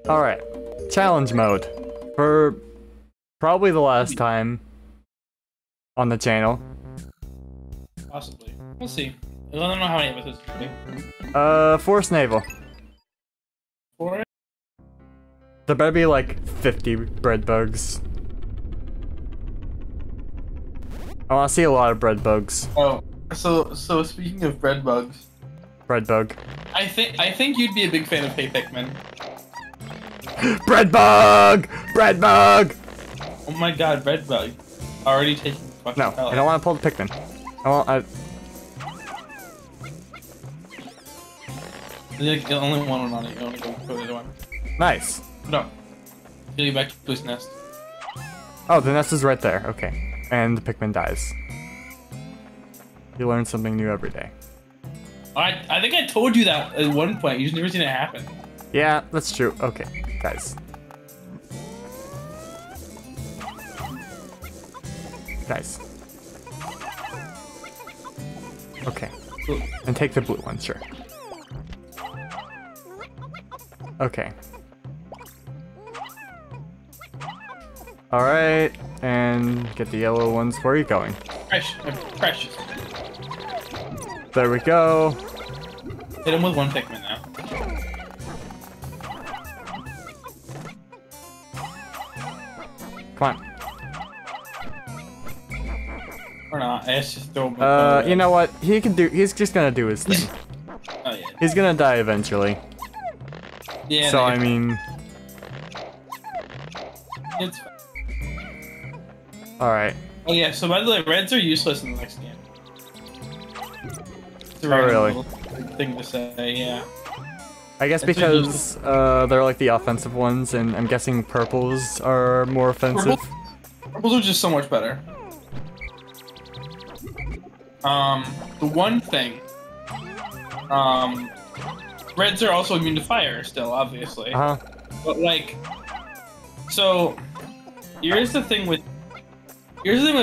Alright. Challenge mode. For probably the last time on the channel. Possibly. We'll see. I don't know how many episodes it's Force Naval. for it. There better be like 50 bread bugs. I want to see a lot of bread bugs. Oh, so speaking of bread bugs, Bread bug. I think you'd be a big fan of Hey Pikmin. Bread bug! Bread bug! Oh my god, bread bug. Already taking fucking No, I don't want to pull the Pikmin. There's only one on it. You only go for the other one. Nice. No. Get you back to Boost Nest. Oh, the nest is right there. Okay. And the Pikmin dies. You learn something new every day. I think I told you that at one point. You've never seen it happen. Yeah, that's true. Okay, guys. Guys. Okay. Ooh. And take the blue one, sure. Okay. Alright, and get the yellow ones. Where are you going? Precious. There we go. Hit him with one Pikmin now. Come on. Or not. I just throw him. You know what? He's just gonna do his thing. Oh yeah. He's gonna die eventually. Yeah. So, I mean... It's. Alright. Oh yeah. So by the way, reds are useless in the next game. It's a Oh, random really? little thing to say. Yeah. I guess That's because they're like the offensive ones, and I'm guessing purples are more offensive. Purples are just so much better. The one thing, reds are also immune to fire still, obviously. Uh-huh. But like, so here's the thing with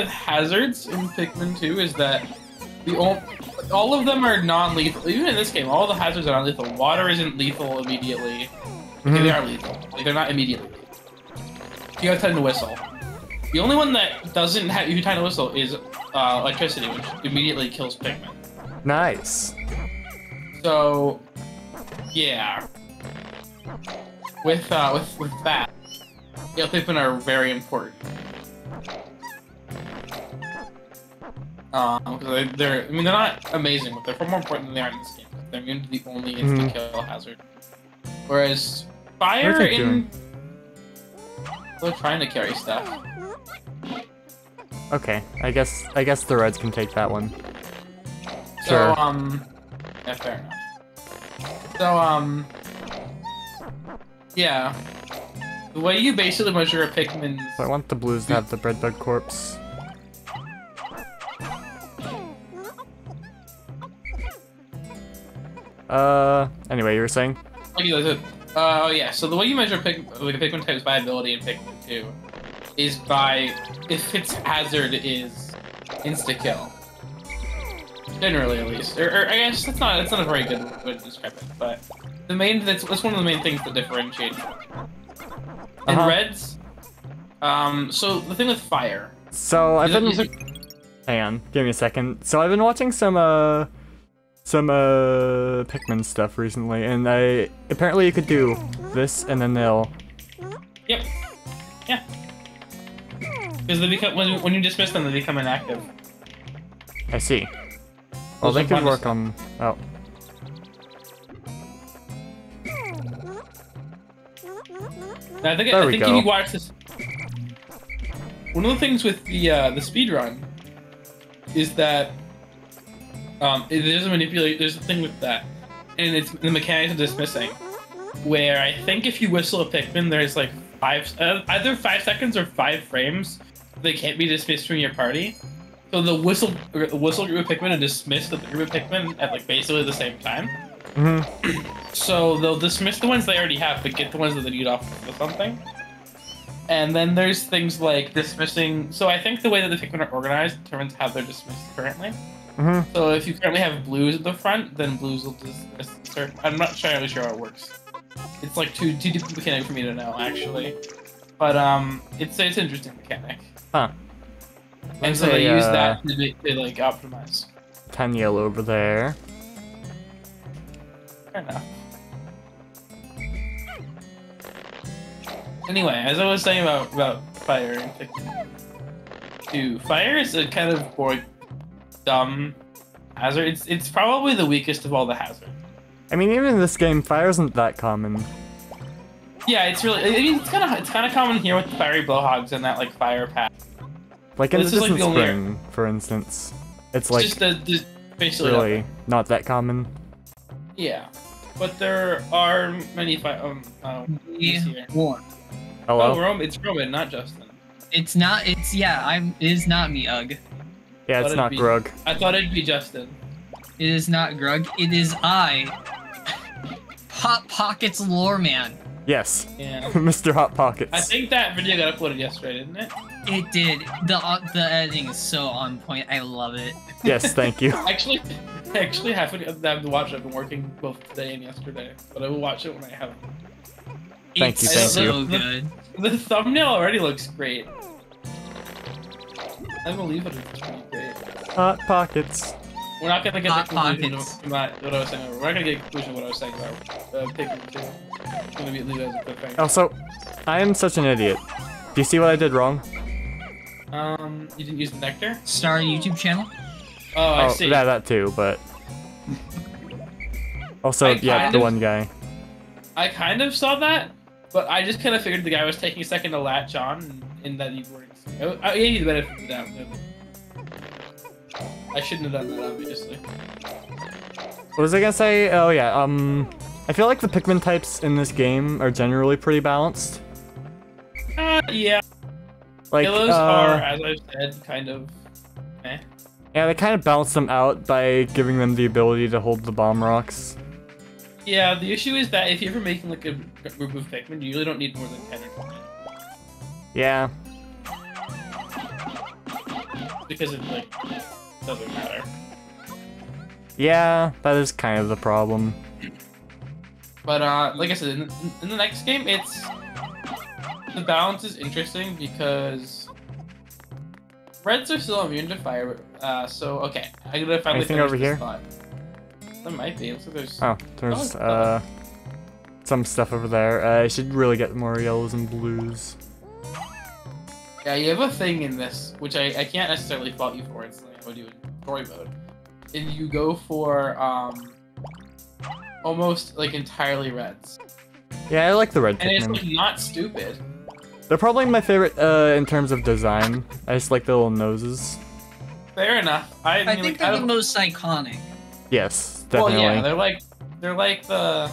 hazards in Pikmin 2 is that all of them are non-lethal. Even in this game, all the hazards are non-lethal. Water isn't lethal immediately. Okay, they are lethal. Like, they're not immediately lethal. You got time to whistle. The only one that doesn't have you time to whistle is electricity, which immediately kills Pikmin. Nice. So, yeah. With that, yeah, Pikmin are very important. Because they're not amazing, but they're far more important than they are in this game. They're immune to the only insta-kill hazard. Whereas fire they're trying to carry stuff. Okay, I guess the reds can take that one. So, Sure. yeah, fair enough. So, yeah. The way you basically measure a Pikmin's... So I want the blues to have the bread bug corpse. Anyway, you were saying? Oh yeah, so the way you measure Pikmin type's viability in Pikmin 2 is by if its hazard is insta-kill. Generally, at least. Or I guess that's not a very good way to describe it, but that's one of the main things that differentiate them. In reds, so the thing with fire. So I've been hang on, give me a second. So I've been watching some Pikmin stuff recently, and apparently you could do this, and then they'll... Yep. Yeah. Because they become when you dismiss them, they become inactive. I see. Well, they could work on... Oh. I think if you watch this, one of the things with the speedrun is that there's a thing with that, and it's the mechanics of dismissing, where I think if you whistle a Pikmin, there's like either 5 seconds or 5 frames they can't be dismissed from your party. So the whistle group of Pikmin and dismiss the group of Pikmin at like basically the same time. So they'll dismiss the ones they already have, but get the ones that they need off of something. And then there's things like dismissing. So I think the way that the Pikmin are organized determines how they're dismissed currently. So if you currently have blues at the front, then blues will dismiss certain. I'm not entirely sure how it works. It's like too deep mechanic for me to know, actually. But it's an interesting mechanic. Huh. And so they use that to like optimize. 10 yellow over there. Fair enough. Anyway, as I was saying about fire and Pikmin 2, fire is a kind of boring, dumb hazard. It's probably the weakest of all the hazards. I mean, even in this game, fire isn't that common. Yeah, it's really. I mean, it's kind of common here with the fiery blowhogs and that like fire path. Like in the distant spring, for instance, it's like just basically really not that common. Yeah, but there are many One. Hello. Oh, it's Roman, not Justin. It's not. It's yeah. It is not me, Ugg. Yeah, it's not Grug. I thought it'd be Justin. It is not Grug. It is I. Hot Pockets lore man. Yes. Yeah. Mr. Hot Pockets. I think that video got uploaded yesterday, didn't it? It did. The editing is so on point. I love it. Yes, thank you. Actually, haven't to watch it. I've been working both today and yesterday, but I will watch it when I have. Thank you. It's so good. The thumbnail already looks great. I believe it is pretty great. Hot Pockets. We're not gonna get Hot the conclusion Pockets. of what I was saying. We're not gonna get the conclusion of what I was saying about Pikmin 2. It's gonna be leave it as a cliffhanger. Also, I am such an idiot. Do you see what I did wrong? You didn't use the nectar? Start a YouTube channel. Oh, I see. Yeah, that too, but also, yeah, the one guy. I kind of saw that, but I just kind of figured the guy was taking a second to latch on, and that you weren't. I gave you the benefit of the doubt. I shouldn't have done that, obviously. What was I gonna say? Oh yeah, I feel like the Pikmin types in this game are generally pretty balanced. Yeah. Like, Yellows are, as I've said, kind of meh. Yeah, they kind of balance them out by giving them the ability to hold the bomb rocks. Yeah, the issue is that if you're ever making like a group of Pikmin, you usually don't need more than 10 or 20. Yeah. Because it, like, doesn't matter. Yeah, that is kind of the problem. But, like I said, in the next game, the balance is interesting because reds are still immune to fire, so, okay, I'm gonna finally Anything finish over this here? thought. There might be. Looks like there's... Oh, there's, some stuff over there. I should really get more yellows and blues. Yeah, you have a thing in this, which I can't necessarily fault you for. It's something I would do in story mode. And you go for, almost, like, entirely reds. Yeah, I like the red And Pikmin. it's, like, not stupid. They're probably my favorite, in terms of design. I just like the little noses. Fair enough. I mean, think like, they're the most iconic. Yes, definitely. Well, yeah, they're like the...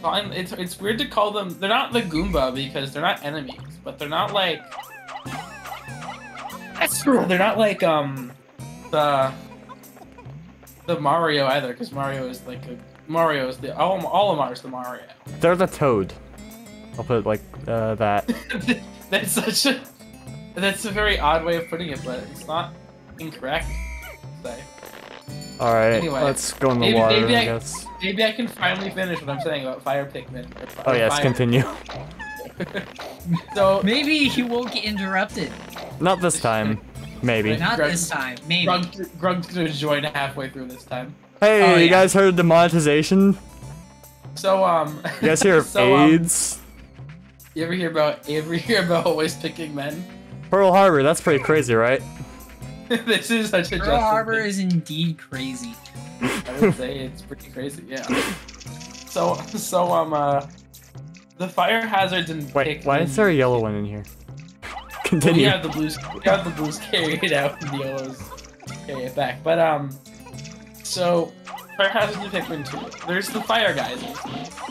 It's weird to call them... They're not the Goomba because they're not enemies, but they're not like... They're not like, the Mario either, because Mario is like Mario is the... Olimar is the Mario. They're the Toad. I'll put it like, that. That's a very odd way of putting it, but it's not incorrect to say. Alright, Anyway, let's go in the water, I guess. Maybe I can finally finish what I'm saying about Fire Pikmin. Oh yes, continue. So Maybe he won't get interrupted. Not this time. Maybe. Not this time. Maybe. Grug's gonna join halfway through this time. Hey, Oh, you yeah. guys heard the monetization? So You guys hear of AIDS? You ever hear about always picking men? Pearl Harbor, that's pretty crazy, right? This is such a Pearl Justin Harbor thing. is indeed crazy. I would say it's pretty crazy, yeah. So the fire hazards in Wait, Pikmin... why is there a yellow one in here? Continue. We have the blues carry it out and the yellows carry it back. But so fire hazards in Pikmin 2. There's the fire geysers.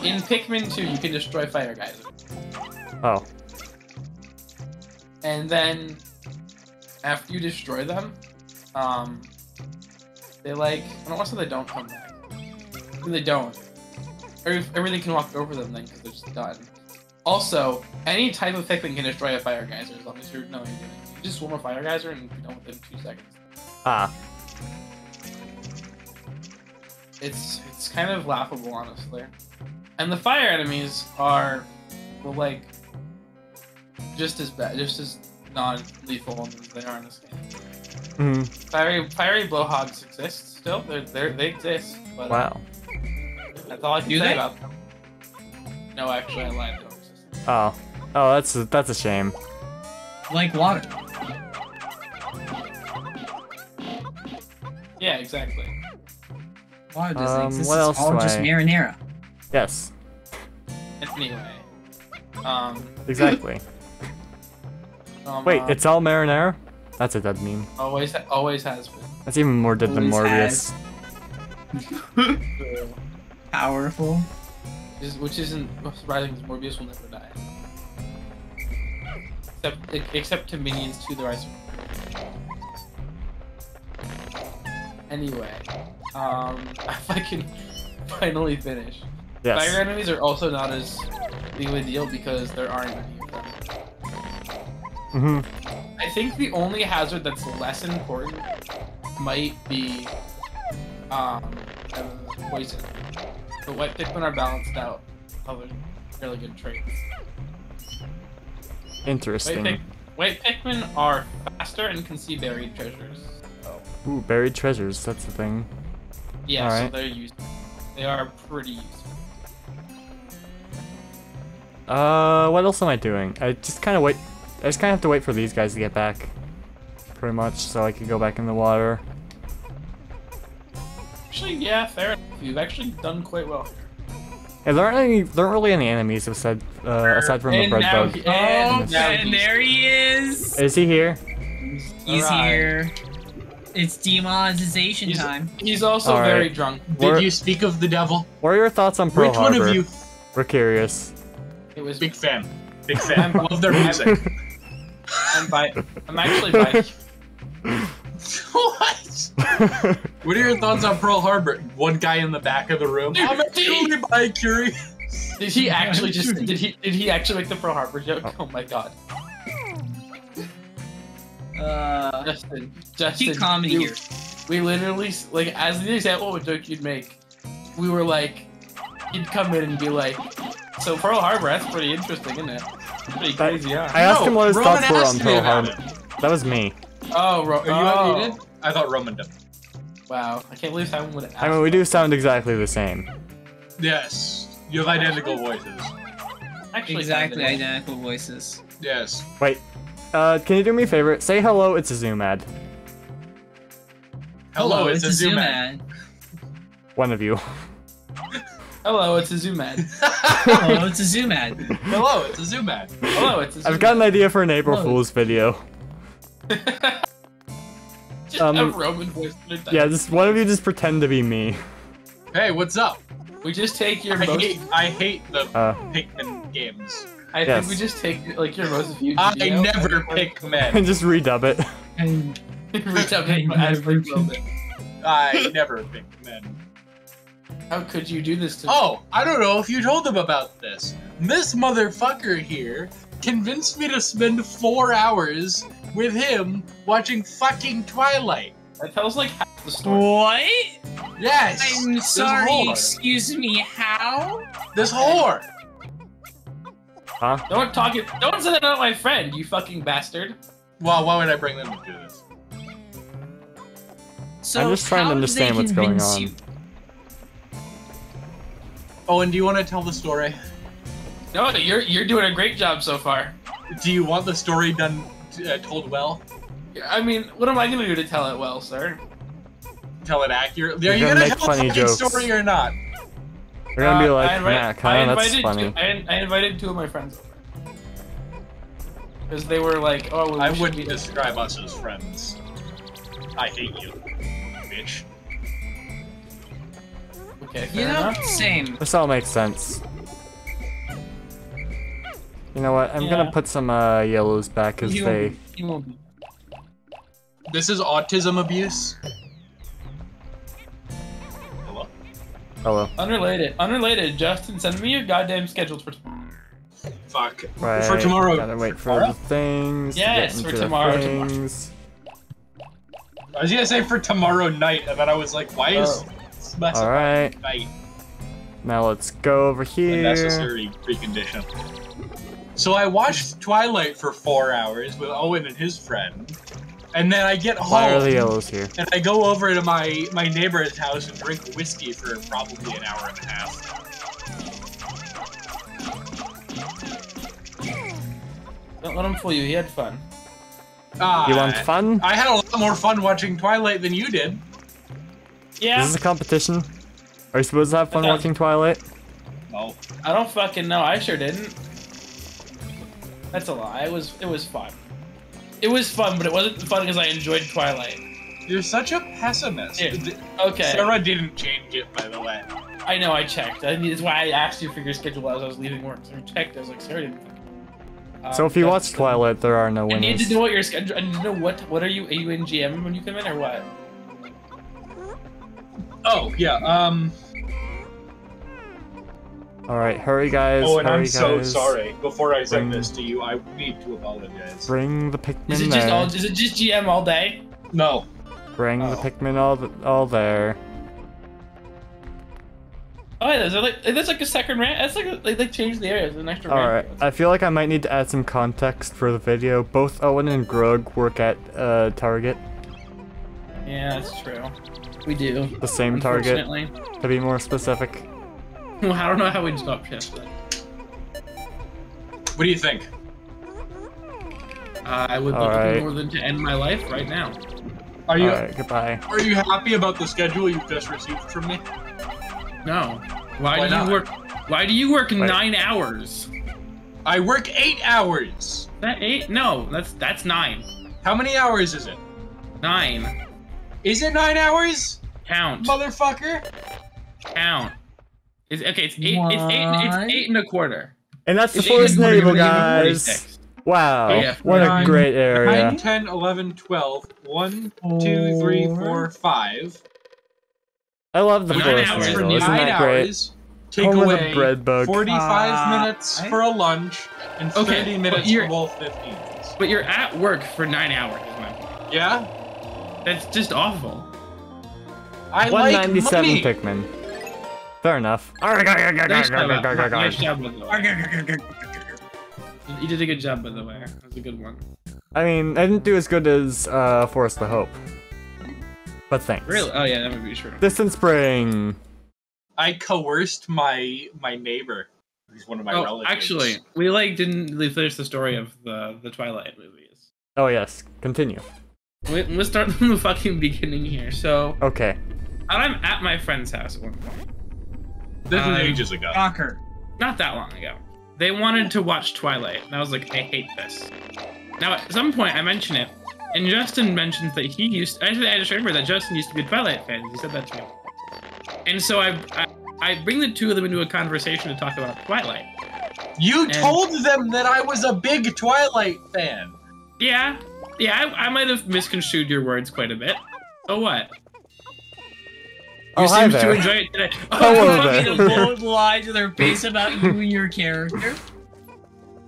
In Pikmin 2 you can destroy fire geysers. Oh. And then after you destroy them, they like, I don't want to say they don't come back. They don't. Everything can walk over them then because they're just done. Also, any type of Pikmin can destroy a fire geyser as long as you know what you're doing. You just swarm a fire geyser and be done within 2 seconds. Ah. It's kind of laughable, honestly. And the fire enemies are, well, like, just as bad, just as non-lethal as they are in this game. Fiery blowhogs exist still. They exist. But, wow. That's all I can say about them. No, actually, I lied. They don't exist. Oh. Oh, that's a shame. Like water. Yeah, exactly. Water doesn't exist. What else It's all just marinara. Yes. Anyway. Exactly. Wait, it's all marinara? That's a dead meme. Always has been. That's even more dead than Morbius. Powerful. Which isn't surprising because Morbius will never die. Except to Minions 2: The Rise of... Anyway, if I can finally finish. Yes. Fire enemies are also not as big of a deal because there aren't any of them. I think the only hazard that's less important might be poison. The white Pikmin are balanced out. Other really good traits. Interesting. White Pikmin are faster and can see buried treasures. So. Ooh, buried treasures. That's the thing. Yeah, All right. So they're useful. They are pretty useful. What else am I doing? I just kind of have to wait for these guys to get back. Pretty much, so I could go back in the water. Actually, yeah, fair enough. You've actually done quite well here. Yeah, there aren't really any enemies aside from the bread bug. And there he is! Is he here? He's here. It's demonetization time. He's also very drunk. Did you speak of the devil? What are your thoughts on Pearl Harbor? Which one of you? We're curious. It was big fan. Big fan. Love their music. I'm actually bi. What? What are your thoughts on Pearl Harbor? One guy in the back of the room. I'm actually bi-curious. Did he actually did he actually make the Pearl Harbor joke? Oh my god. Justin, comedy here. We literally, like, as the example of a joke you'd make, we were like, he'd come in and be like, so Pearl Harbor, that's pretty interesting, isn't it? Pretty crazy, yeah. I asked him what his thoughts were on Pearl Harbor. That was me. Oh, you did? I thought Roman did. Wow, I can't believe Simon would ask. I mean, we do sound exactly the same. Yes. You have identical voices. Actually, exactly identical voices. Yes. Wait. Can you do me a favor? Say hello, it's a Zoom ad. Hello, it's a Zoom ad. One of you. Hello, it's a Zoom ad. Hello, it's a Zoom ad. Hello, it's a Zoom ad. Hello, it's a Zoom ad. I've got an idea for an April Fool's video. Just a Roman voice. Yeah, just one of you just pretend to be me. Hey, what's up? We just take your I hate the Pikmin games. I think we just take like your most viewed I video. never pick men. And just redub it. Redub it every moment. I never pick men. How could you do this to me? Oh, I don't know if you told them about this. This motherfucker here convinced me to spend 4 hours with him watching fucking Twilight. That tells like half the story. What? Yes. I'm sorry, excuse me, how? This whore. Huh? Don't say that about my friend, you fucking bastard. Well, why would I bring them to do this? So I'm just trying to understand what's going on. Owen, do you want to tell the story? No, you're doing a great job so far. Do you want the story told well? I mean, what am I gonna do to tell it well, sir? Tell it accurately. Are you gonna tell a funny story or not? We're gonna be like, Mac, huh? That's funny. I invited 2 of my friends over. Because they were like, oh, well, I wouldn't describe us as friends. I hate you, bitch. Okay, you know, same. This all makes sense. You know what? I'm gonna put some yellows back because they. This is autism abuse. Hello? Hello. Unrelated. Justin, send me your goddamn schedules for tomorrow. Fuck. Right, for tomorrow. Gotta wait for the things. Yes, for tomorrow. I was gonna say for tomorrow night, and then I was like, why is Alright. night? Now let's go over A here. necessary precondition. So I watched Twilight for 4 hours with Owen and his friend, and then I get Why are the home yellows here? and I go over to my neighbor's house and drink whiskey for probably an hour and a half. Don't let him fool you. He had fun. You want fun? I had a lot more fun watching Twilight than you did. Yeah. Is this a competition? Are you supposed to have fun watching Twilight? No. I don't fucking know. I sure didn't. That's a lie. It was fun. It was fun, but it wasn't fun because I enjoyed Twilight. You're such a pessimist. Here. Okay. Sarah didn't change it, by the way. I know. I checked. That's why I asked you for your schedule as I was leaving work. So I checked. I was like, Sarah didn't. So if you watch Twilight, there are no I need winners. to know what your schedule. I need to know what are you in GM when you come in or what? Oh yeah. All right, hurry, guys. Oh, and hurry, I'm so guys. sorry. Before I Bring- send this to you, I need to apologize. Bring the Pikmin Is it there. just GM all day? No. Bring the Oh. Pikmin all there. Oh, yeah, that's like a second rant. That's like they changed the area. It's an extra Alright, rant. I feel like I might need to add some context for the video. Both Owen and Grug work at Target. Yeah, that's true. We do. The same Target, Unfortunately. to be more specific. Well, I don't know how we'd stop shift that. What do you think? I would love Alright. more than to end my life right now. Are you Alright, goodbye. Are you happy about the schedule you've just received from me? No. Why Why do not? you work? Why do you work Wait. 9 hours? I work 8 hours. That 8? No, that's 9. How many hours is it? 9. Is it 9 hours? Count. Motherfucker. Count. It's 8. It's 8 and a quarter. And that's the It's 8 and a Forest quarter, Naval, you're gonna give me guys! 46. Wow, Yeah, what a 9, great area. 9, 10, 11, 12. 1, 2, 3, 4, 5. I love the 9 Forest hours Naval, for isn't 9 that great? hours. Take Home of the away bread bug. 45 minutes for a lunch and 30 Okay, minutes but you're- for both 15s. But you're at work for 9 hours, is my point. Yeah? That's just awful. I like 197 money. Pikmin. Fair enough. Nice job, nice job, by the way. You did a good job, by the way. That was a good one. I mean, I didn't do as good as Forest of Hope. But thanks. Really? Oh yeah, that would be true. Distant Spring. I coerced my neighbor. He's one of my relatives. Actually, we didn't really finish the story of the Twilight movies. Oh yes, continue. Let's start from the fucking beginning here. So Okay. I'm at my friend's house at one point. This was ages ago. Shocker. Not that long ago. They wanted to watch Twilight, and I was like, I hate this. Now, at some point, I mention it, and Justin mentions that he used. Actually, I just remember that Justin used to be a Twilight fan. He said that to me. And so I bring the two of them into a conversation to talk about Twilight. You And- told them that I was a big Twilight fan. Yeah, I might have misconstrued your words quite a bit. So what? Oh, You hi seem there. to enjoy it today. Hello fuck there. you. A bold lie to their face about you and your character.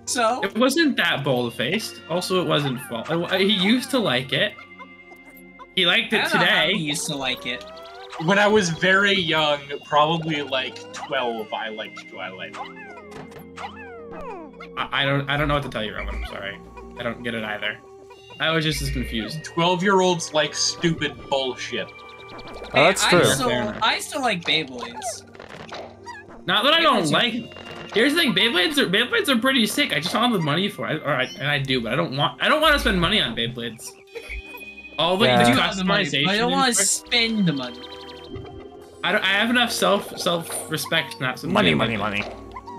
So, It wasn't that bold-faced. Also, it wasn't fault. He used to like it. He liked I it don't know how today. he used to like it. When I was very young, probably like 12, I liked Twilight. I don't know what to tell you, Roman. I'm sorry. I don't get it either. I was just as confused. 12-year-olds like stupid bullshit. Oh, that's Hey, true. I still like Beyblades. Not that I don't Beyblades are- like. Here's the thing: Beyblades are pretty sick. I just don't have the money for it, and I do, but I don't want to spend money on Beyblades. All the Yeah. the I do have the money, customization. but I don't want and to stuff, spend the money. I have enough self-respect not to Money, buy money, Beyblades. money.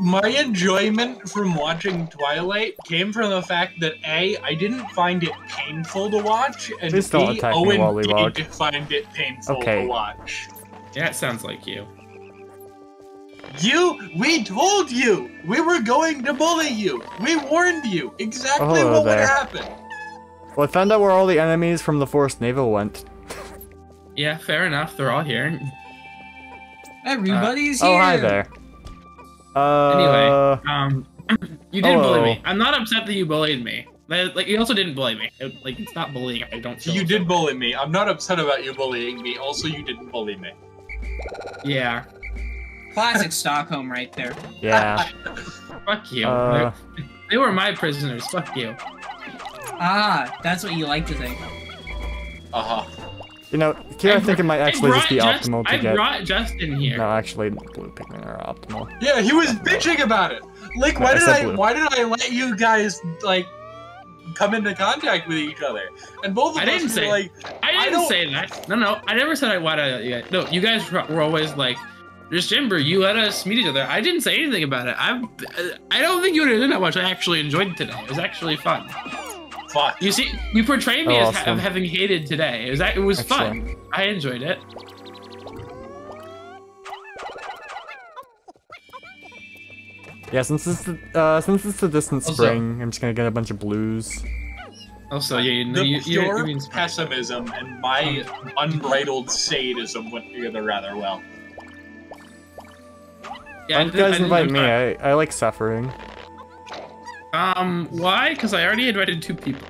My enjoyment from watching Twilight came from the fact that A, I didn't find it painful to watch, and Please don't B, attack me, Owen Wollywog. did find it painful Okay. to watch. Yeah, it sounds like you. We told you! We were going to bully you! We warned you exactly hello what would there. happen! Well, I found out where all the enemies from the Forest Naval went. Yeah, fair enough. They're all here. Everybody's here. Oh, hi there. Anyway, you did bully hello. me. I'm not upset that you bullied me. Like, you also didn't bully me. Like, it's not bullying. I don't. So feel you did so- bully me. I'm not upset about you bullying me. Also, you didn't bully me. Yeah. Classic Stockholm right there. Yeah. Fuck you. They were my prisoners. Fuck you. Ah, that's what you like to think. You know, here I think it might actually just be optimal to get. I brought Justin here. No, actually, blue Pikmin are optimal. Yeah, he was bitching about it. Like, why did I let you guys like come into contact with each other? And both of us were like, I didn't say that. No, I never said why did you guys. No, you guys were always like, just Jimber, you let us meet each other. I didn't say anything about it. I don't think you would have done that much. I actually enjoyed it today. It was actually fun. Fuck. You see, you portrayed me as having hated today. It was fun. I enjoyed it. Yeah, since it's the distant spring, I'm just gonna get a bunch of blues. Also, yeah, your pessimism and my unbridled sadism went together rather well. Yeah, you guys invite me. I like suffering. Why? Because I already invited 2 people.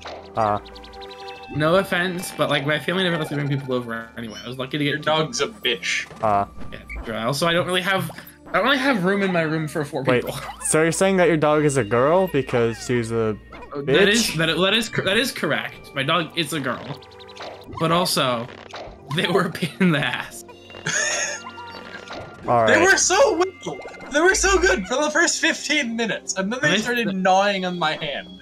No offense, but like my family never lets me bring people over anyway. I was lucky to get your dog's a bitch. Yeah. Also, I don't really have room in my room for 4 people. So you're saying that your dog is a girl because she's a bitch? That is correct. My dog is a girl, but also they were a pain in the ass. They were so well. They were so good for the first 15 minutes, and then they started gnawing on my hand.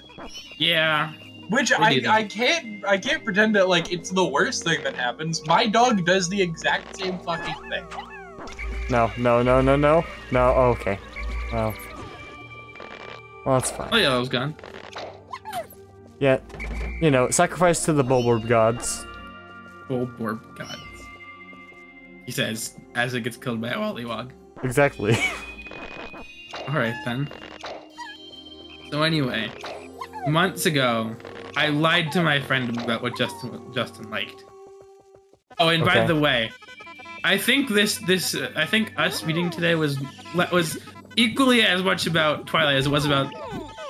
Yeah. Which I can't pretend that like it's the worst thing that happens. My dog does the exact same fucking thing. No. Oh, okay. Well, that's fine. Oh yeah, that was gone. Yeah, you know, sacrifice to the Bulborb gods. Bulborb gods. He says, as it gets killed by a Wollywog. Exactly. Alright then. So anyway, months ago, I lied to my friend about what Justin liked. Oh, and by the way, I think I think us meeting today was equally as much about Twilight as it was about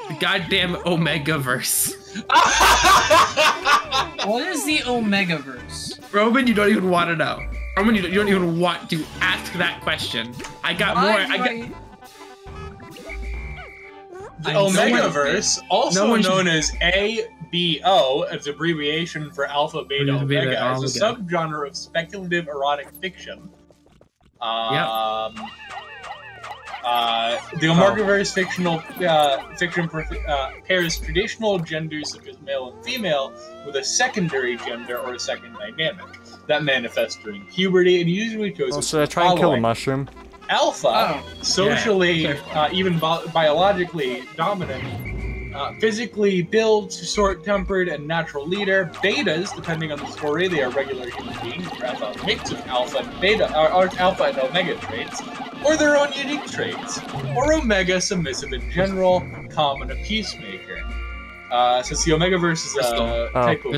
the goddamn Omegaverse. What is the Omegaverse? Roman, you don't even want to know. Roman, you don't even want to ask that question. I got more. The Omegaverse, also known as ABO, as abbreviation for Alpha Beta Omega, is a subgenre of speculative erotic fiction. The Omegaverse fiction pairs traditional genders such as male and female with a secondary gender or a second dynamic that manifests during puberty and usually shows. Should I try and kill a mushroom? Alpha, socially, even biologically dominant, physically built, short-tempered, and natural leader. Betas, depending on the story, they are regular human beings who have a mix of alpha and beta, or alpha and omega traits, or their own unique traits. Or omega, submissive in general, calm and a peacemaker. Since the Omegaverse is a type of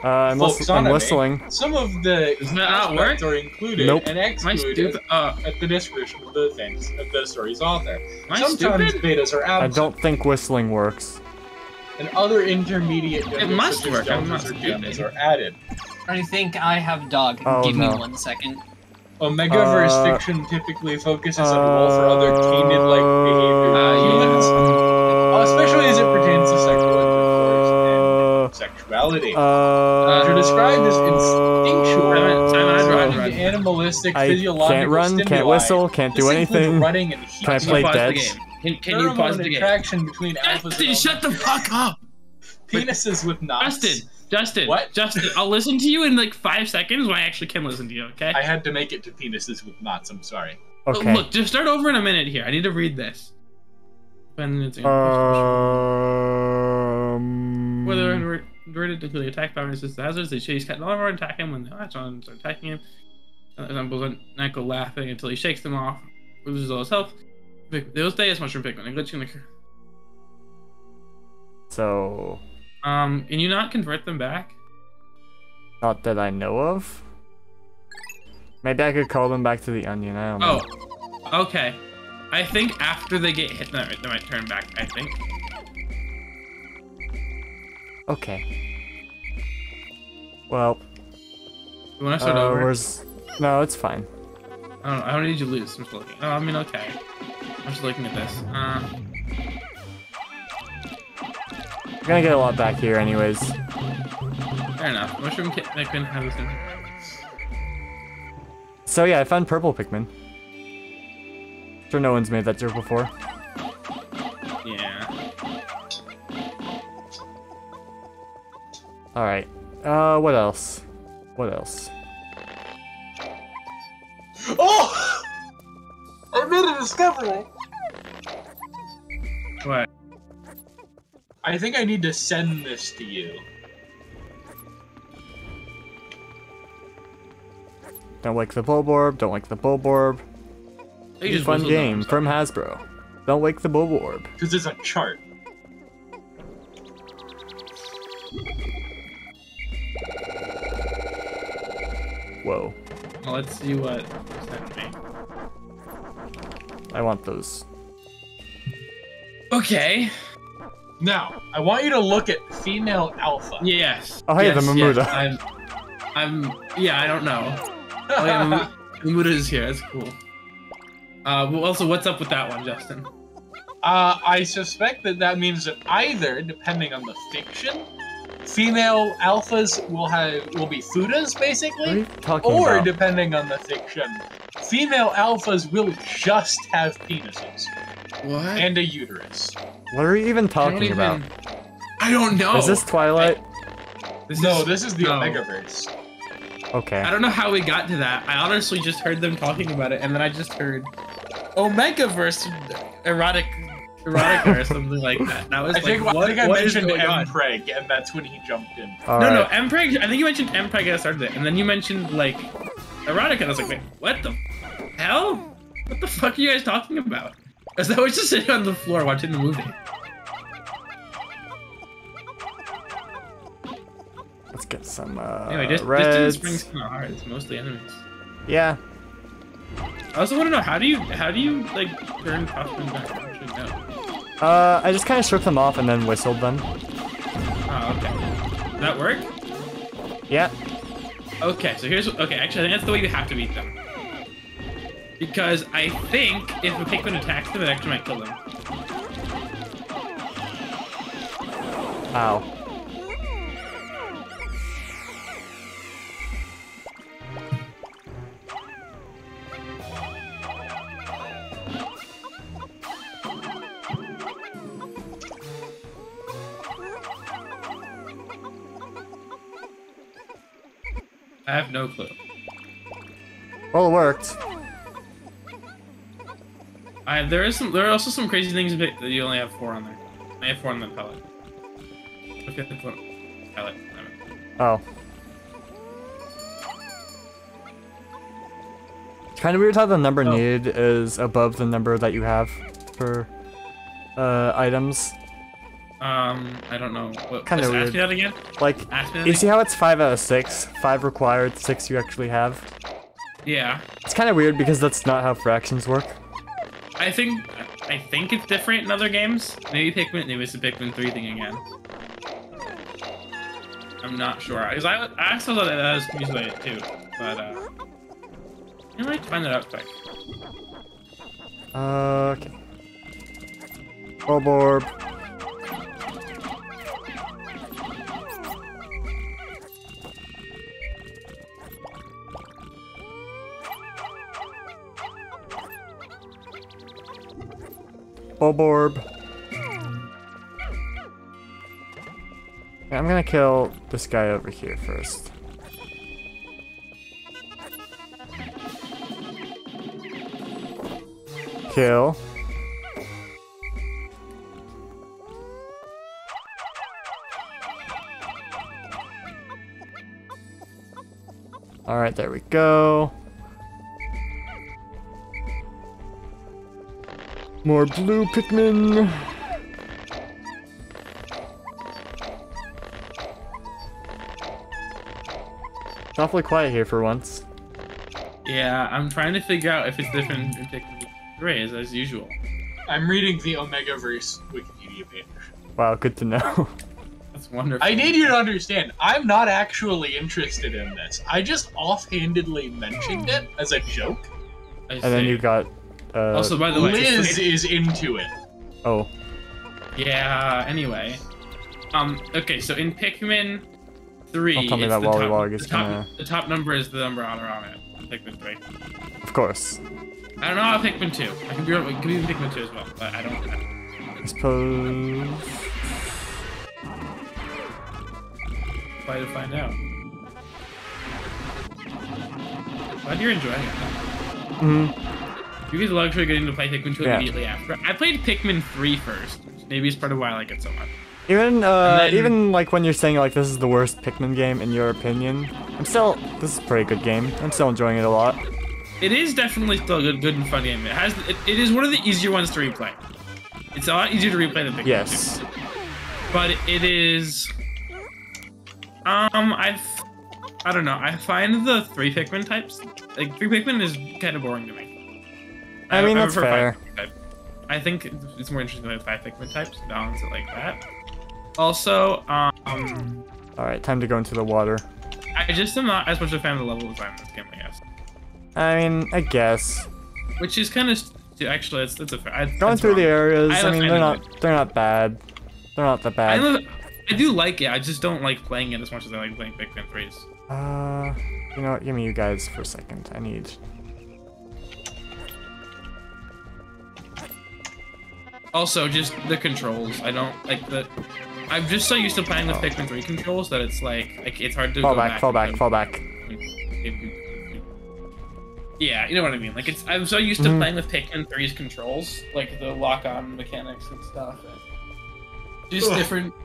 I'm whistling. Some of the aspects are included and excluded at the discretion of the story's author. Sometimes betas are absent. I don't think whistling works. And other intermediate it must work. I'm not gems are added. I think I have dog. Give me 1 second. Omegaverse fiction typically focuses on wolf or other canid-like behavior in humans, especially as it pertains to sexual intercourse and sexuality. They're described as instinctual, animalistic, physiological can't run, stimuli. Can't whistle, can't do anything. Running and heat. Can I play dead? Can you pause the game? Attraction between Justin, shut the fuck up! Penises with knots. Justin, what? Justin, I'll listen to you in like 5 seconds when I actually can listen to you, okay? I had to make it to penises with knots, I'm sorry. Okay. Look, just start over in a minute here. I need to read this. Whether Inverted to the attack power resist the hazards, they chase cat and attack him when they latch on and start attacking him. Examples Neko laughing until he shakes them off, loses all his health. They'll stay as mushroom Pikmin. Glitching in the So can you not convert them back? Not that I know of. Maybe I could call them back to the onion, I don't know. Oh, okay. I think after they get hit, they might turn back, I think. Okay. Well. You wanna start over? No, it's fine. I don't need you to lose. I'm just looking. Oh, I mean, okay. I'm just looking at this. We're gonna get a lot back here anyways. Fair enough. Mushroom Pikmin have the same. So yeah, I found purple Pikmin. Sure no one's made that joke before. Yeah. Alright. What else? What else? Oh! I made a discovery! What? I think I need to send this to you. Don't like the Bulborb, don't like the Bulborb. Fun game from Hasbro. Don't wake the Bulborb. Because it's a chart. Whoa. Well, let's see what you sent me. I want those. Okay. Now, I want you to look at female alpha. Yes. Oh, hey, yes, the Mamuda. Yes. Yeah, I don't know. Oh, yeah, Mamuda is here. That's cool. Well, also, what's up with that one, Justin? I suspect that means that either, depending on the fiction, female alphas will be Fudas, basically, What are you talking or about? depending on the fiction, female alphas will just have penises What? and a uterus. What are you even talking about? I don't know. Is this Twilight? This is the Omegaverse. Okay. I don't know how we got to that. I honestly just heard them talking about it, and then I just heard Omegaverse erotica or something like that. That was I think what I is mentioned going on? Mpreg, and that's when he jumped in. All No, right. Mpreg. I think you mentioned Mpreg and I started it, and then you mentioned like erotica. And I was like, wait, what the hell? What the fuck are you guys talking about? Because I was just sitting on the floor watching the movie. Let's get some Anyway, Distance reds. Spring's kind of hard. It's mostly enemies. Yeah. I also want to know how do you like turn costume back? I actually know. I just kind of shook them off and then whistled them. Oh, okay. Does that work? Yeah. Okay, so here's okay. Actually, I think that's the way you have to beat them. Because I think if a Pikmin attacks them, it actually might kill them. Ow. I have no clue. Well, it worked. There are also some crazy things that you only have 4 on there. I have 4 on the palette. Okay, the palette. Oh. It's kind of weird how the number needed is above the number that you have for items. I don't know. Kind of weird. Ask me that again. Like, Ask me that you again? see how it's 5 out of 6? 5 required, 6 you actually have? Yeah. It's kind of weird because that's not how fractions work. I think it's different in other games. Maybe it's a Pikmin 3 thing again. I'm not sure. Because I actually thought that I was confused by it too. But, you might find that out quick. Okay. Bulborb. Bulborb. Yeah, I'm gonna kill this guy over here first. Kill. Alright, there we go. More blue Pikmin. It's awfully quiet here for once. Yeah, I'm trying to figure out if it's different in Pikmin 3 as usual. I'm reading the Omegaverse Wikipedia page. Wow, good to know. That's wonderful. I need you to understand, I'm not actually interested in this. I just offhandedly mentioned it as a joke. And then you got. Also, by the way, Liz is into it. Oh. Yeah. Anyway. Okay, so in Pikmin 3, Don't tell me that Wollywog is gonna... The top number is the number on it. Pikmin 3. Of course. I don't know how Pikmin 2. I can be wrong. It could be Pikmin 2 as well, but I don't know. I suppose... Try to find out. Glad you're enjoying it. You get the luxury of getting to play Pikmin 2 immediately after. I played Pikmin 3 first. Maybe it's part of why I like it so much. Even even like when you're saying like this is the worst Pikmin game in your opinion, this is a pretty good game. I'm still enjoying it a lot. It is definitely still a good and fun game. It is one of the easier ones to replay. It's a lot easier to replay than Pikmin 2. Yes. But it is I don't know. I find the 3 Pikmin types, like 3 Pikmin is kind of boring to me. I mean, that's fair. I think it's more interesting with 5 Pikmin types, balance it like that. Also, Alright, time to go into the water. I just am not as much a fan of the level design in this game, I guess. I mean, I guess. Which is kind of actually, it's a fair. Going through the areas, I mean, they're not bad. They're not that bad. I do like it. I just don't like playing it as much as I like playing Pikmin 3s. You know what? Give me you guys for a second. I need. Also, just the controls. I don't like the. I'm just so used to playing with Pikmin 3 controls that it's like it's hard to fall back. Yeah, you know what I mean. Like I'm so used to playing with Pikmin 3's controls, like the lock-on mechanics and stuff. And just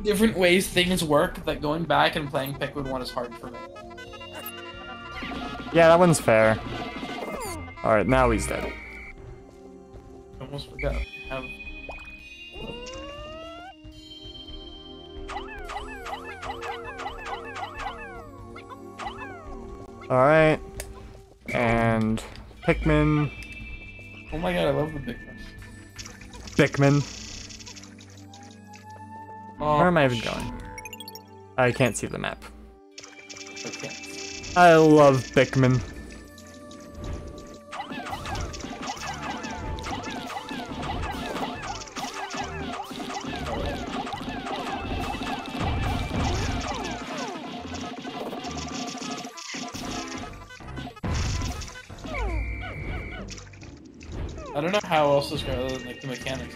different ways things work. That going back and playing Pikmin 1 is hard for me. Yeah, that one's fair. All right, now he's dead. Almost forgot. Alright. And Pikmin. Oh my god, I love the Pikmin. Pikmin. Where am I even going? I can't see the map. I love Pikmin. I don't know how else to describe other than like the mechanics.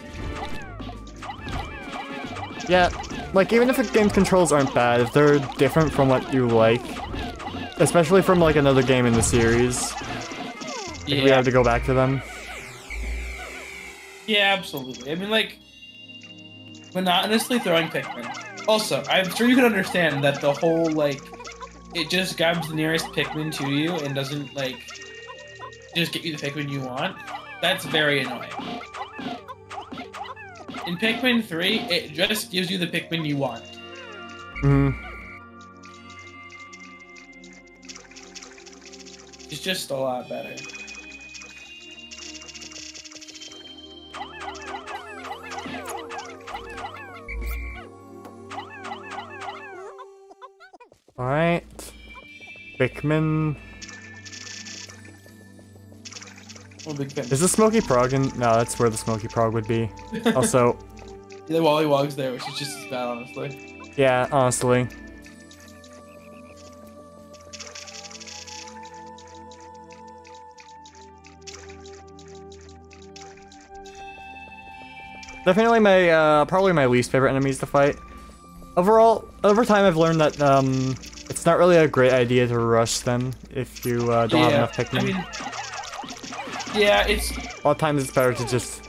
Yeah, like even if the game controls aren't bad, if they're different from what you like, especially from like another game in the series, if we have to go back to them. Yeah, absolutely. I mean, like, monotonously throwing Pikmin. Also, I'm sure you can understand that the whole like, it just grabs the nearest Pikmin to you and doesn't like, just get you the Pikmin you want. That's very annoying. In Pikmin 3, it just gives you the Pikmin you want. It's just a lot better. Alright. Pikmin. Is the Smoky Prog in? No, that's where the Smoky Prog would be. Also, the Wollywog's there, which is just as bad, honestly. Yeah, honestly. Definitely my probably my least favorite enemies to fight. Overall, over time I've learned that it's not really a great idea to rush them if you don't have enough Pikmin. I mean, yeah, it's... A lot of times it's better to just...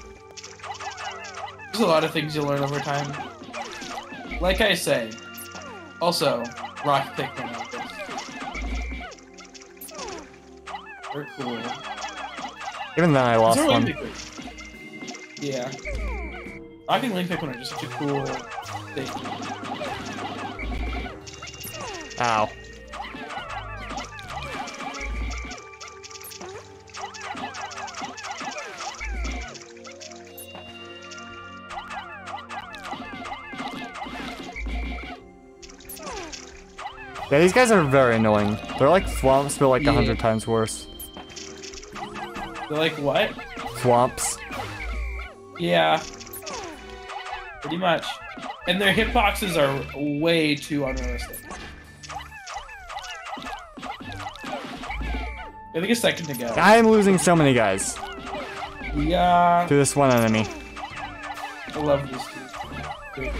There's a lot of things you learn over time. Like I say, also, rock Pikmin out there. They're cool. Even then I lost one. Yeah. Rocking Link Pikmin are just such a cool thing. Ow. Yeah, these guys are very annoying. They're like Thwomps, but like 100 times worse. They're like what? Swamps. Yeah. Pretty much. And their hitboxes are way too unrealistic. I think a second to go. I am losing so many guys. Yeah. To this one enemy. I love this dude.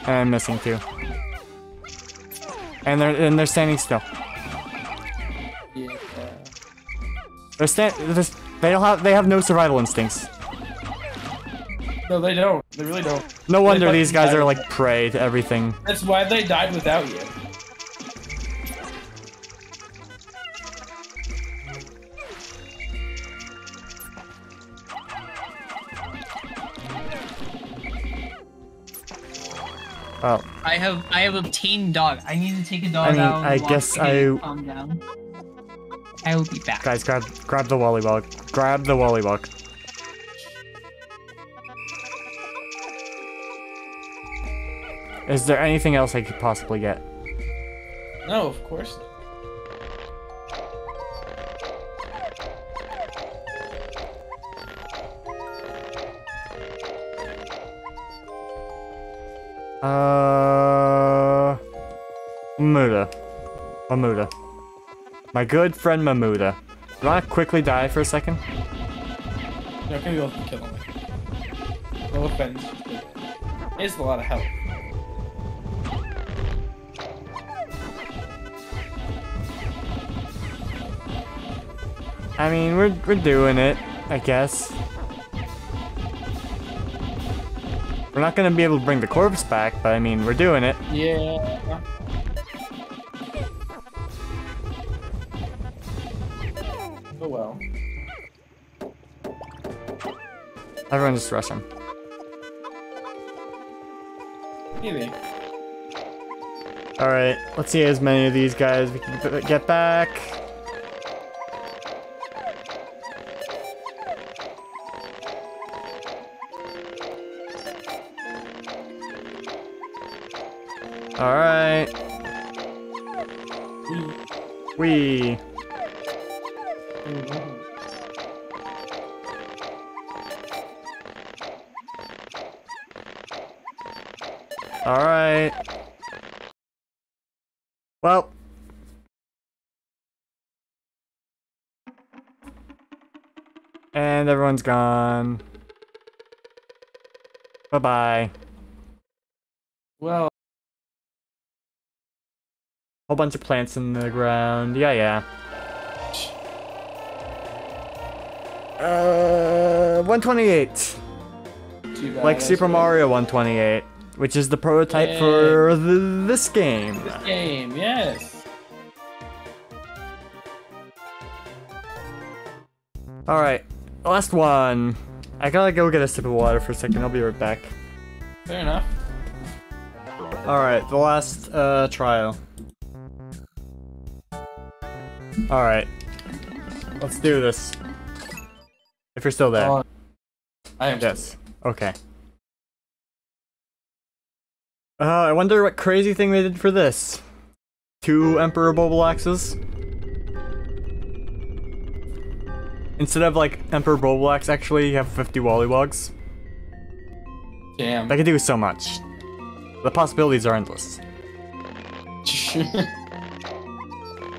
And I'm missing two. And they're standing still. Yeah. They have no survival instincts. No, they don't. They really don't. No wonder these guys are like prey to everything. That's why they died without you. Oh. I have obtained dog. I need to take a dog I mean, out. I guess I... Calm down. I will be back. Guys, grab the Wollywog. Grab the Wollywog. Is there anything else I could possibly get? No, of course not. Mamuda. My good friend Mamuda. Do you want to quickly die for a second? You're not gonna be able to kill him. No offense. It's a lot of help. I mean, we're doing it, I guess. We're not gonna be able to bring the corpse back, but I mean, we're doing it. Yeah. Oh well. Everyone just rush him. Maybe. Alright, let's see as many of these guys we can get back. Alright. Wee. Alright. Well. And everyone's gone. Bye-bye. Well. Whole bunch of plants in the ground. Yeah. 128. Too bad. Like Super Mario 128, which is the prototype for this game. This game, yes. Alright, last one. I gotta go get a sip of water for a second. I'll be right back. Fair enough. Alright, the last trial. Alright. Let's do this. If you're still there. I am. Yes. Okay. I wonder what crazy thing they did for this. 2 Emperor Bobble Axes. Instead of like Emperor Bobble Axe, actually you have 50 Wollywogs. Damn. They can do so much. The possibilities are endless.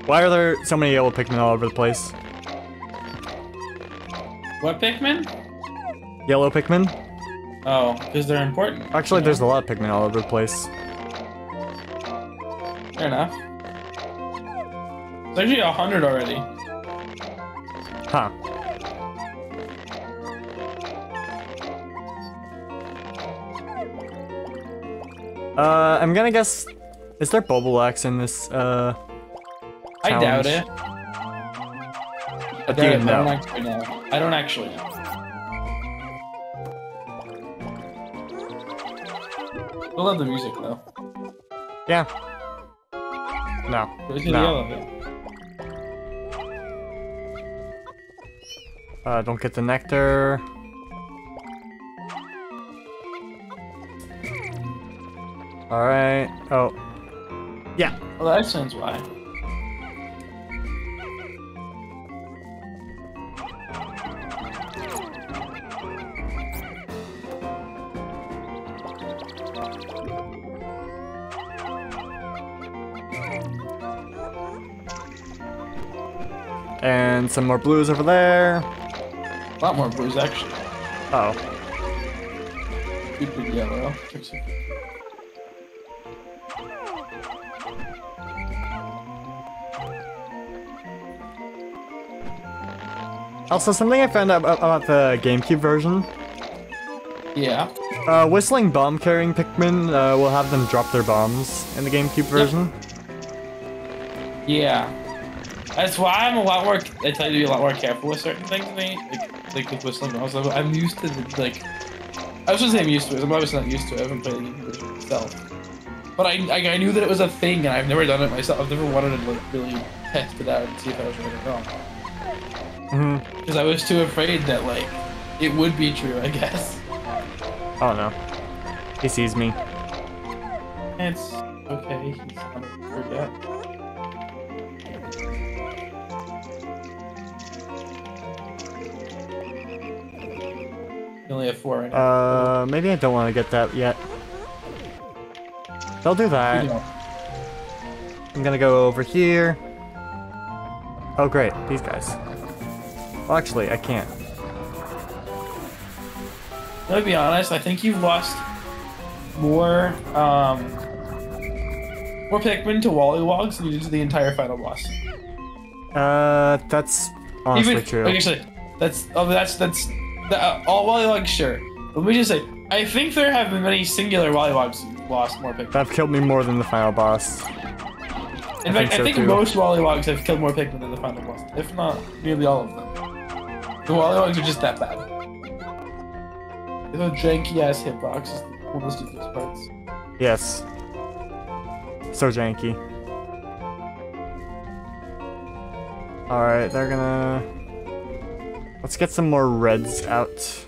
Why are there so many yellow Pikmin all over the place? What Pikmin? Yellow Pikmin? Oh, because they're important. Actually, there's a lot of Pikmin all over the place. Fair enough. It's actually 100 already. Huh. I'm gonna guess... Is there Bobulax in this, I doubt it. But do you know? I don't actually know. I love the music though. Yeah. No. Don't get the nectar. Alright. Oh. Yeah. Well, that sounds why. And some more blues over there. A lot more blues, actually. Oh. Stupid yellow. Also, something I found out about the GameCube version. Yeah. Whistling bomb carrying Pikmin will have them drop their bombs in the GameCube version. Yeah. That's why I'm a lot more. I tell you to be a lot more careful with certain things. Like with whistling bombs. I'm used to the like. I was gonna say I'm used to it. I'm obviously not used to it. I haven't played the GameCube version myself. But I knew that it was a thing, and I've never done it myself. I've never wanted to like really test it out and see if I was right or wrong. Because I was too afraid that like it would be true. I guess. Oh no. He sees me. It's okay. He's not a yet. You only have 4 right now. Maybe I don't want to get that yet. They'll do that. I'm gonna go over here. Oh great, these guys. Well, actually, I can't. Let me be honest, I think you've lost more Pikmin to Wollywogs than you did to the entire final boss. That's honestly true. Actually, that's all Wollywogs, sure. Let me just say, I think there have been many singular Wollywogs who lost more Pikmin. That killed me more than the final boss. In fact, I think most Wollywogs have killed more Pikmin than the final boss, if not nearly all of them. The Wollywogs are just that bad. The janky ass hitbox is the coolest of those parts. Yes. So janky. Alright, they're gonna... Let's get some more reds out.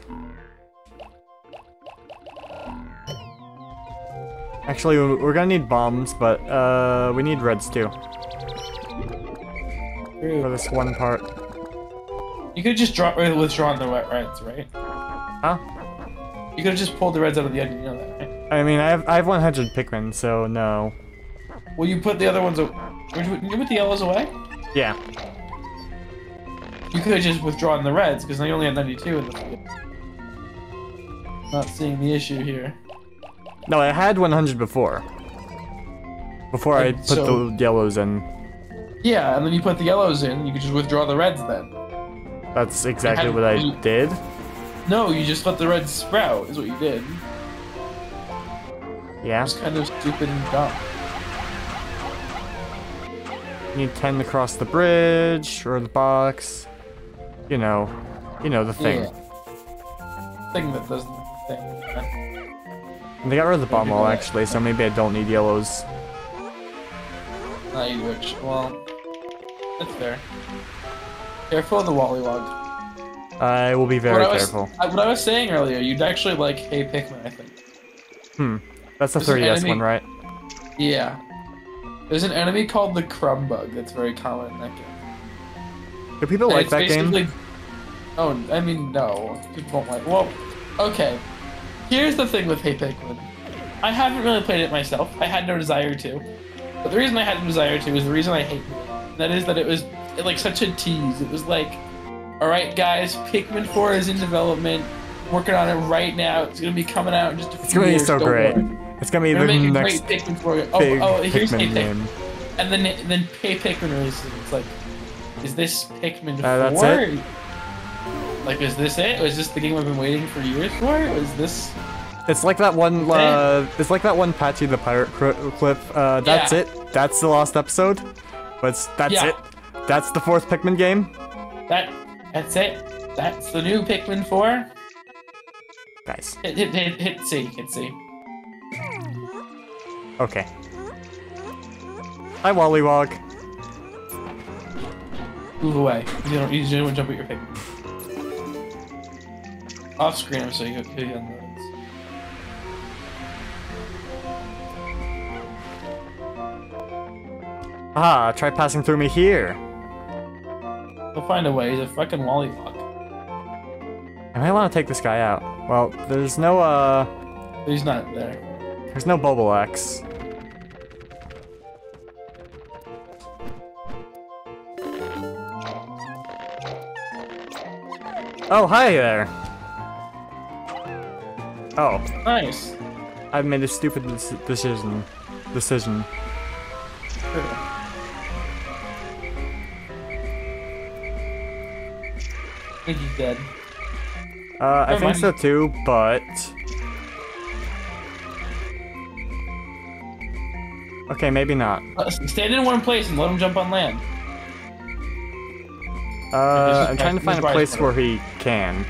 Actually, we're gonna need bombs, but we need reds too. For this one part. You could just withdrawn the reds, right? Huh? You could have just pulled the reds out of the end, you know that, right? I mean, I have 100 Pikmin, so no. Well, you put the other ones. Did you put the yellows away? Yeah. You could have just withdrawn the reds because now you only have 92 in the field. Not seeing the issue here. No, I had 100 before. Before I put the yellows in. Yeah, and then you put the yellows in. You could just withdraw the reds then. That's exactly what I did. No, you just let the reds sprout. Is what you did. Yeah. It's kind of stupid and dumb. Need 10 to cross the bridge or the box. You know the thing. Yeah. Thing that does the thing. And they got rid of the bomb wall actually, so maybe I don't need yellows. Not you do it. Well, that's fair. Careful of the Wollywog. I will be very careful. What I was saying earlier, you'd actually like Hey Pikmin, I think. That's the 30S one, right? Yeah. There's an enemy called the Crumb Bug that's very common in that game. Do people like that game? Oh, I mean, no. People won't like. Well, okay. Here's the thing with Hey Pikmin. I haven't really played it myself. I had no desire to. But the reason I had no desire to is the reason I hate it. That is that it was like such a tease. It was like, alright guys, Pikmin 4 is in development. Working on it right now. It's gonna be coming out in just a few years. It's gonna be so great. Worry. It's gonna be the next Pikmin 4. Here's Hey Pikmin. And then Hey Pikmin releases. It's like, is this Pikmin 4? That's it? Like, is this it? Was this the game I've been waiting for years for? Was this? It's like that one. It's like that one Patchy the Pirate clip. That's it. That's the last episode. But that's it. That's the 4th Pikmin game. That's it. That's the new Pikmin 4. Guys. Hit C. Hit C. Okay. Hi, Wollywog. Move away. You don't want to jump at your Pikmin. Off screen, I'm so you can on those. Ah, try passing through me here. He'll find a way. He's a fucking Wollywog. I might want to take this guy out. Well, there's no, He's not there. There's no Bubble X. Oh, hi there. Oh. Nice. I've made a stupid decision. I think he's dead. I think so too, but... Okay, maybe not. Stand in one place and let him jump on land. I'm trying to find a place where he can.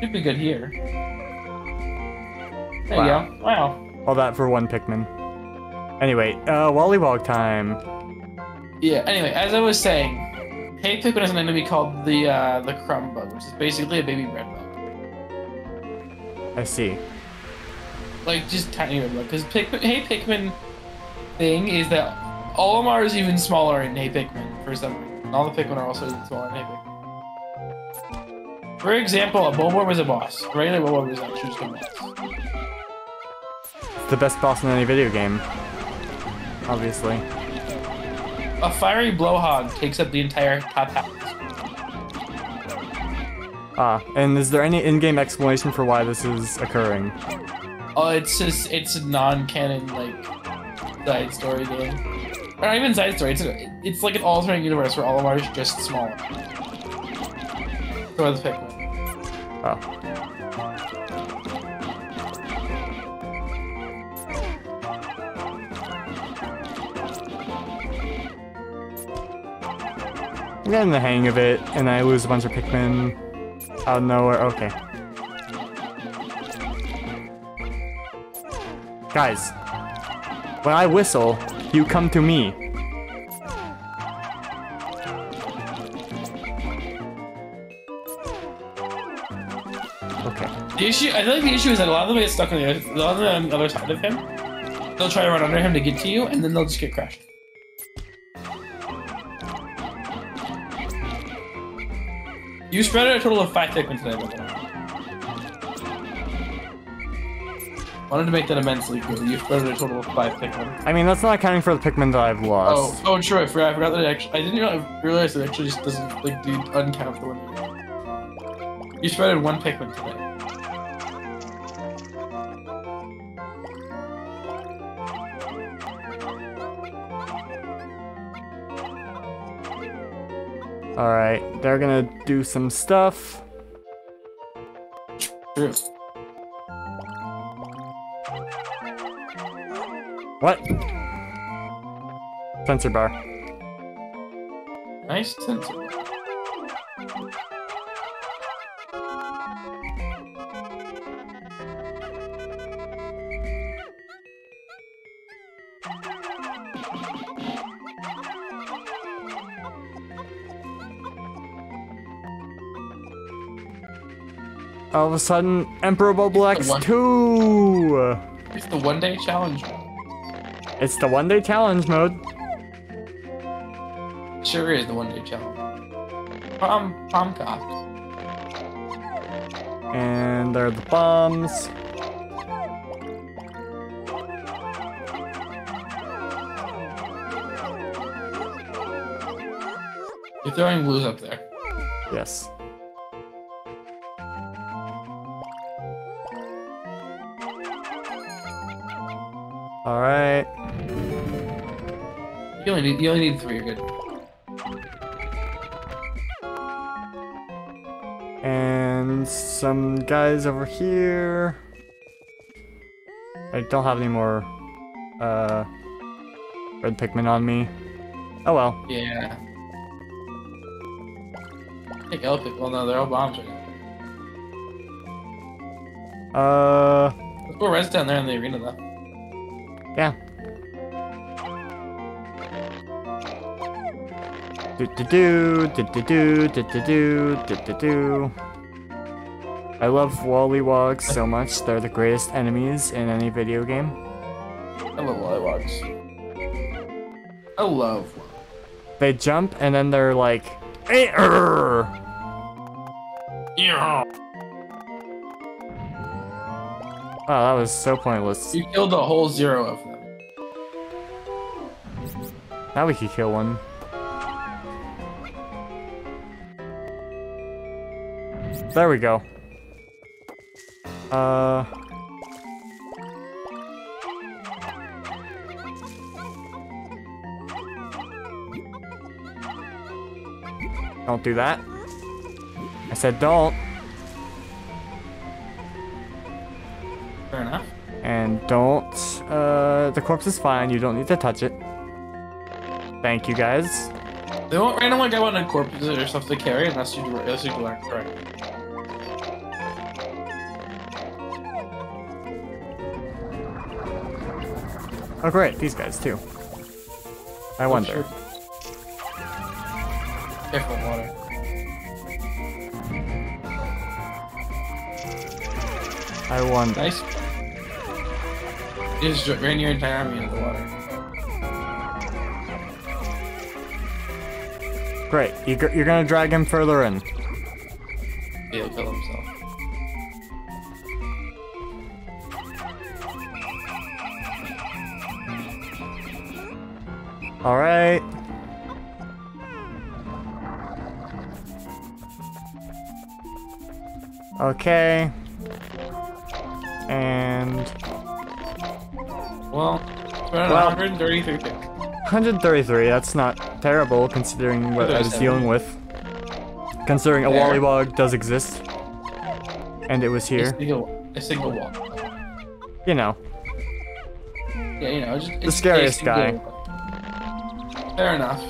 Should be good here. There Wow. you go. Wow. All that for one Pikmin. Anyway, Wollywog time. Yeah, anyway, as I was saying, Hey Pikmin has an enemy called the crumb bug, which is basically a baby bread bug. I see. Like, just tiny red bug. Because Hey Pikmin thing is that Olimar is even smaller in Hey Pikmin, for some reason. And all the Pikmin are also even smaller in Hey Pikmin. For example, a Bulborb is a boss. A regular Bulborb is actually just a boss. It's the best boss in any video game. Obviously. A fiery blowhog takes up the entire top half. Ah, and is there any in-game explanation for why this is occurring? Oh, it's a non-canon, like, side story game. Or not even side story, it's like an alternate universe where Olimar is just smaller. So the Pikmin. Oh. I'm getting the hang of it, and I lose a bunch of Pikmin out of nowhere. Okay. Guys, when I whistle, you come to me. Okay. The issue, I feel like the issue is that a lot of them get stuck on the other side of him. They'll try to run under him to get to you, and then they'll just get crushed. You spread out a total of 5 Pikmin today, by the way. Wanted to make that immensely good. You spread out a total of 5 Pikmin. I mean, that's not accounting for the Pikmin that I've lost. Oh, true. I forgot that it actually. I didn't realize it actually just doesn't like do uncount the one. You spread out 1 Pikmin today. Alright, they're gonna do some stuff. True. What? Sensor bar. Nice sensor. All of a sudden, Emperor Bubble X 2! It's the one-day challenge. It's the one-day challenge mode. Sure is the one-day challenge. Palmcock. And there are the bombs. You're throwing blues up there. Yes. All right. You only need 3. You're good. And some guys over here. I don't have any more red Pikmin on me. Oh well. Yeah. Take L-Pick. Well, no, they're all bombs right now. Let's go res down there in the arena, though. Yeah. Do. I love Wollywogs so much. They're the greatest enemies in any video game. I love Wollywogs. I love. They jump and then they're like, yeah. Wow, that was so pointless. You killed a whole 0 of them. Now we can kill one. There we go. Don't do that. I said don't. Fair enough. And don't, the corpse is fine, you don't need to touch it. Thank you guys. They won't randomly go on a corpses or stuff to carry unless you learn correct. Oh great, these guys too. I wonder. Sure. Careful, water. I wonder. Nice. You just ran your entire army into the water. Great, you're gonna drag him further in. He'll kill himself. Alright. Okay. And... Well, it's around 133 picks. 133, that's not terrible considering what I was dealing with. Considering a Wollywog does exist. And it was here. A single wall. You know. Yeah, you know, the scariest guy. Fair enough.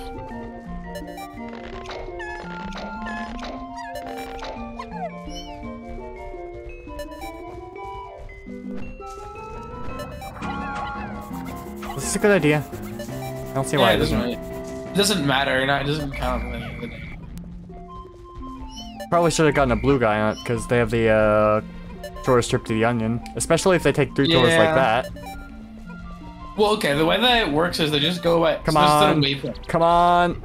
This is a good idea. I don't see why it isn't. It doesn't matter, it doesn't count at the end of the day. Probably should have gotten a blue guy on it, because they have the shortest trip to the onion. Especially if they take 3 tours like that. Well, okay, the way that it works is they just go away. Come on. Come on.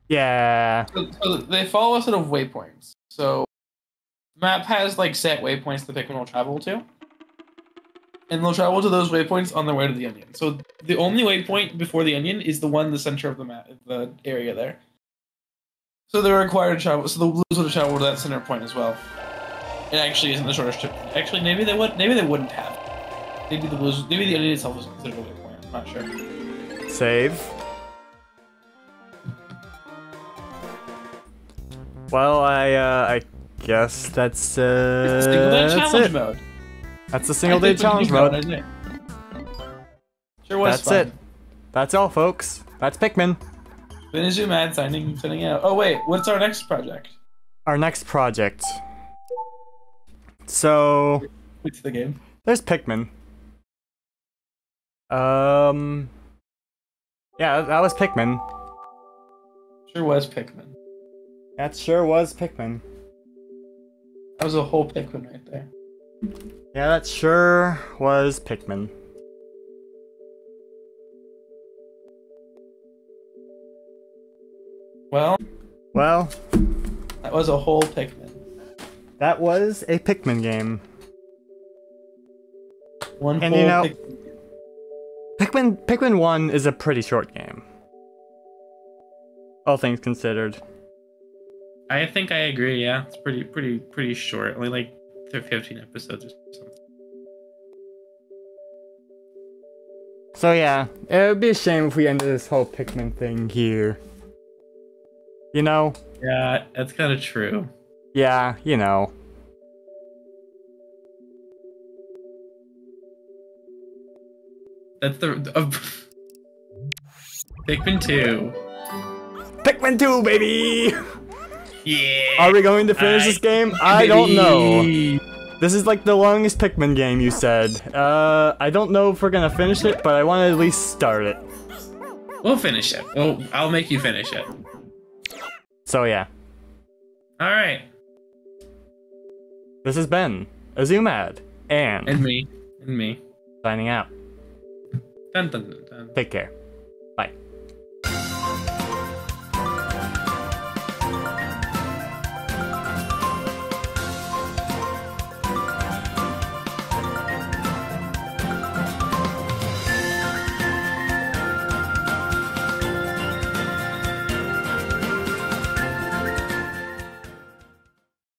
Yeah. So they follow a set of waypoints. So the map has like set waypoints the Pikmin will travel to. And they'll travel to those waypoints on their way to the onion. So the only waypoint before the onion is the one in the center of the map, the area there. So they're required to travel. So the blues would have traveled to that center point as well. It actually isn't the shortest trip. Actually, maybe they would. Maybe they wouldn't have. Maybe the blues. Maybe the onion itself was considered a waypoint. I'm not sure. Save. Well, I guess that's It's a single day challenge mode. That's the single day challenge mode. Sure was That's fun. it. That's all, folks. That's Pikmin. Finish your mad signing out. Oh wait, what's our next project? Our next project. So What's the game? there's Pikmin. Yeah, that was Pikmin. Sure was Pikmin. That sure was Pikmin. That was a whole Pikmin right there. Yeah, that sure was Pikmin. Well, that was a whole Pikmin. That was a Pikmin game. One And whole you know, Pikmin. Pikmin 1 is a pretty short game. All things considered. I think I agree. Yeah, it's pretty short. Only like 15 episodes or something. So yeah, it would be a shame if we ended this whole Pikmin thing here. You know? Yeah, that's kind of true. Yeah, you know. That's the Pikmin 2. Pikmin 2, baby! Yeah. Are we going to finish this game? I don't know. This is like the longest Pikmin game, you said. I don't know if we're gonna finish it, but I want to at least start it. We'll finish it. I'll make you finish it. So yeah. Alright. This has been Azumad And me. signing out. Dun dun dun dun. Take care.